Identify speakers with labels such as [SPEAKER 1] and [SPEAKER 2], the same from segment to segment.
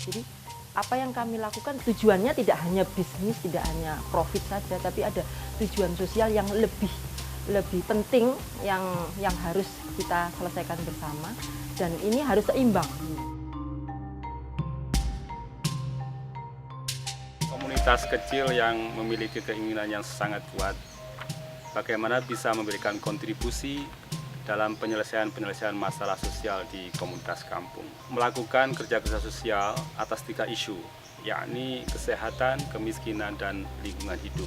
[SPEAKER 1] Jadi apa yang kami lakukan tujuannya tidak hanya bisnis, tidak hanya profit saja, tapi ada tujuan sosial yang lebih penting yang harus kita selesaikan bersama, dan ini harus seimbang.
[SPEAKER 2] Komunitas kecil yang memiliki keinginan yang sangat kuat, bagaimana bisa memberikan kontribusi dalam penyelesaian masalah sosial di komunitas kampung. Melakukan kerja-kerja sosial atas 3 isu, yakni kesehatan, kemiskinan, dan lingkungan hidup.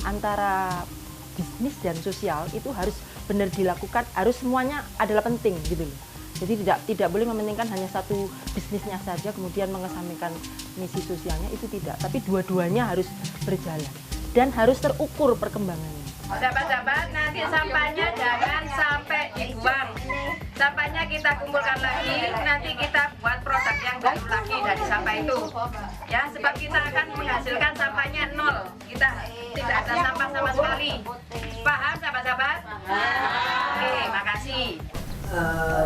[SPEAKER 1] Antara bisnis dan sosial itu harus benar dilakukan, harus semuanya adalah penting gitu loh. Jadi tidak boleh mementingkan hanya satu bisnisnya saja kemudian mengesampingkan misi sosialnya, itu tidak. Tapi dua-duanya harus berjalan dan harus terukur perkembangannya.
[SPEAKER 3] Sahabat-sahabat, nanti sampahnya jangan sampai dibuang. Sampahnya kita kumpulkan lagi, nanti kita buat produk yang baru lagi dari sampah itu. Ya, sebab kita akan menghasilkan sampahnya 0. Kita tidak ada sampah sama sekali. Paham sahabat-sahabat? Oke, makasih.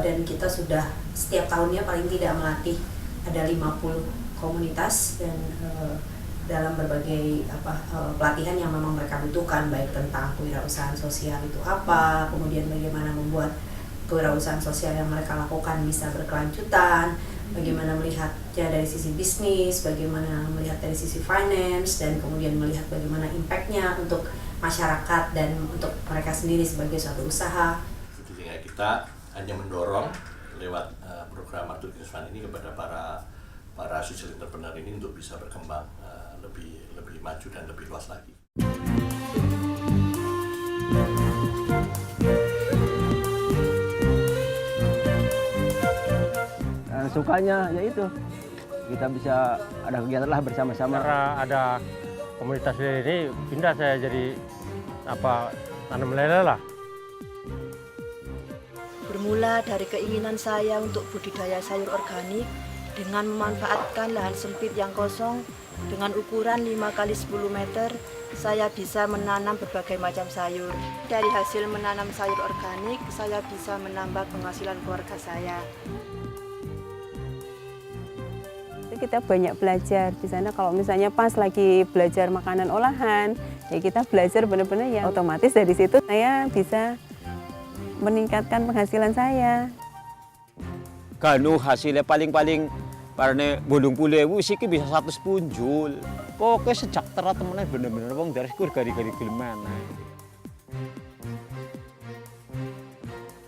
[SPEAKER 4] Dan kita sudah setiap tahunnya paling tidak melatih ada 50 komunitas dan dalam berbagai pelatihan yang memang mereka butuhkan, baik tentang kewirausahaan sosial itu apa, kemudian bagaimana membuat kewirausahaan sosial yang mereka lakukan bisa berkelanjutan, bagaimana melihatnya dari sisi bisnis, bagaimana melihat dari sisi finance, dan kemudian melihat bagaimana impact-nya untuk masyarakat dan untuk mereka sendiri sebagai suatu usaha.
[SPEAKER 5] Sehingga kita hanya mendorong lewat program Artur Fund ini kepada para social entrepreneur ini untuk bisa berkembang lebih maju dan lebih luas lagi.
[SPEAKER 6] Sukanya ya itu kita bisa ada kegiatan lah bersama-sama.
[SPEAKER 7] Karena ada komunitas ini pindah saya jadi tanam lele lah.
[SPEAKER 8] Bermula dari keinginan saya untuk budidaya sayur organik dengan memanfaatkan lahan sempit yang kosong dengan ukuran 5 x 10 meter, saya bisa menanam berbagai macam sayur. Dari hasil menanam sayur organik, saya bisa menambah penghasilan keluarga saya.
[SPEAKER 9] Kita banyak belajar di sana. Kalau misalnya pas lagi belajar makanan olahan, ya kita belajar benar-benar ya otomatis dari situ saya bisa meningkatkan penghasilan saya.
[SPEAKER 10] Kanu hasilnya paling-paling karena bolong pulewu sih bisa 100 punjul. Pokoknya sejak terat temennya bener-bener wong dari kur gari-gari gimana.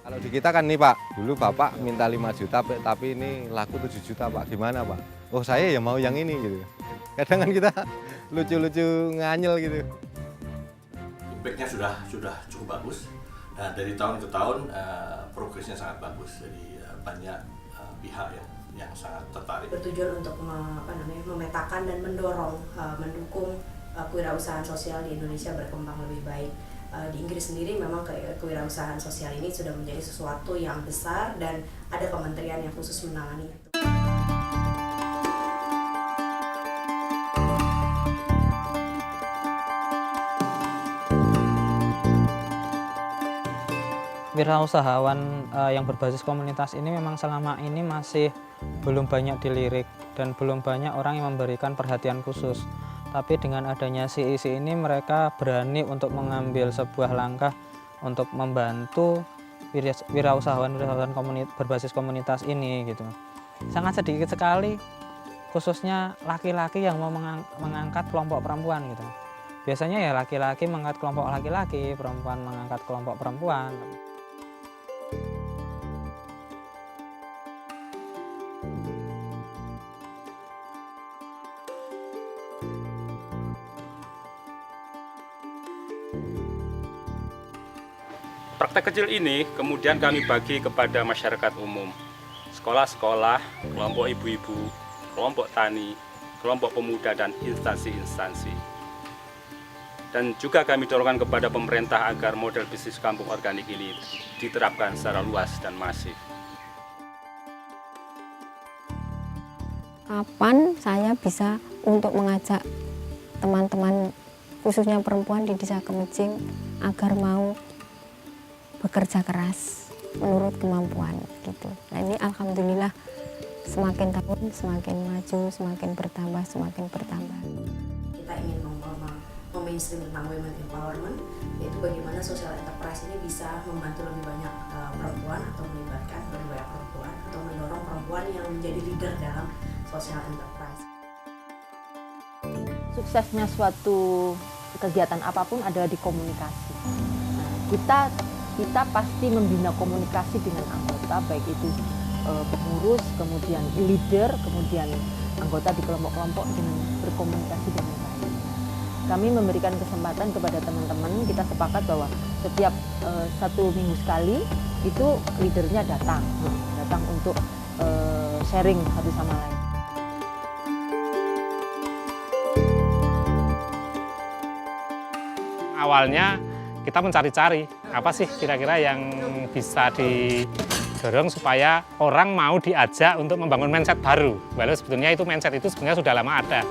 [SPEAKER 11] Kalau di kita kan nih Pak, dulu Bapak minta 5 juta tapi ini laku 7 juta Pak, gimana Pak? Oh saya ya mau yang ini gitu. Kadang kan kita lucu-lucu nganyel gitu.
[SPEAKER 5] Impact-nya sudah cukup bagus. Nah, dari tahun ke tahun progresnya sangat bagus. Jadi banyak pihak yang sangat tertarik.
[SPEAKER 4] Bertujuan untuk memetakan dan mendukung kewirausahaan sosial di Indonesia berkembang lebih baik. Di Inggris sendiri memang kewirausahaan sosial ini sudah menjadi sesuatu yang besar dan ada kementerian yang khusus menangani itu.
[SPEAKER 12] Wirausahawan yang berbasis komunitas ini memang selama ini masih belum banyak dilirik dan belum banyak orang yang memberikan perhatian khusus. Tapi dengan adanya CIC ini mereka berani untuk mengambil sebuah langkah untuk membantu wirausahawan berbasis komunitas ini gitu. Sangat sedikit sekali khususnya laki-laki yang mau mengangkat kelompok perempuan gitu. Biasanya ya laki-laki mengangkat kelompok laki-laki, perempuan mengangkat kelompok perempuan.
[SPEAKER 2] Praktek kecil ini kemudian kami bagi kepada masyarakat umum, sekolah-sekolah, kelompok ibu-ibu, kelompok tani, kelompok pemuda, dan instansi-instansi. Dan juga kami dorongkan kepada pemerintah agar model bisnis kampung organik ini diterapkan secara luas dan masif.
[SPEAKER 13] Kapan saya bisa untuk mengajak teman-teman khususnya perempuan di Desa Kemejing agar mau bekerja keras menurut kemampuan gitu. Nah ini alhamdulillah semakin tahun semakin maju, semakin bertambah.
[SPEAKER 4] Kita ingin memainstream tentang women empowerment, yaitu bagaimana social enterprise ini bisa membantu lebih banyak perempuan atau melibatkan lebih banyak perempuan atau mendorong perempuan yang menjadi leader dalam social enterprise.
[SPEAKER 1] Suksesnya suatu kegiatan apapun adalah di komunikasi. Kita pasti membina komunikasi dengan anggota, baik itu pengurus, kemudian leader, kemudian anggota di kelompok-kelompok dengan berkomunikasi dengan baik. Kami memberikan kesempatan kepada teman-teman, kita sepakat bahwa setiap 1 minggu sekali itu leadernya datang untuk sharing satu sama lain.
[SPEAKER 14] Awalnya kita mencari-cari apa sih kira-kira yang bisa didorong supaya orang mau diajak untuk membangun mindset baru. Walau sebetulnya mindset itu sebenarnya sudah lama ada.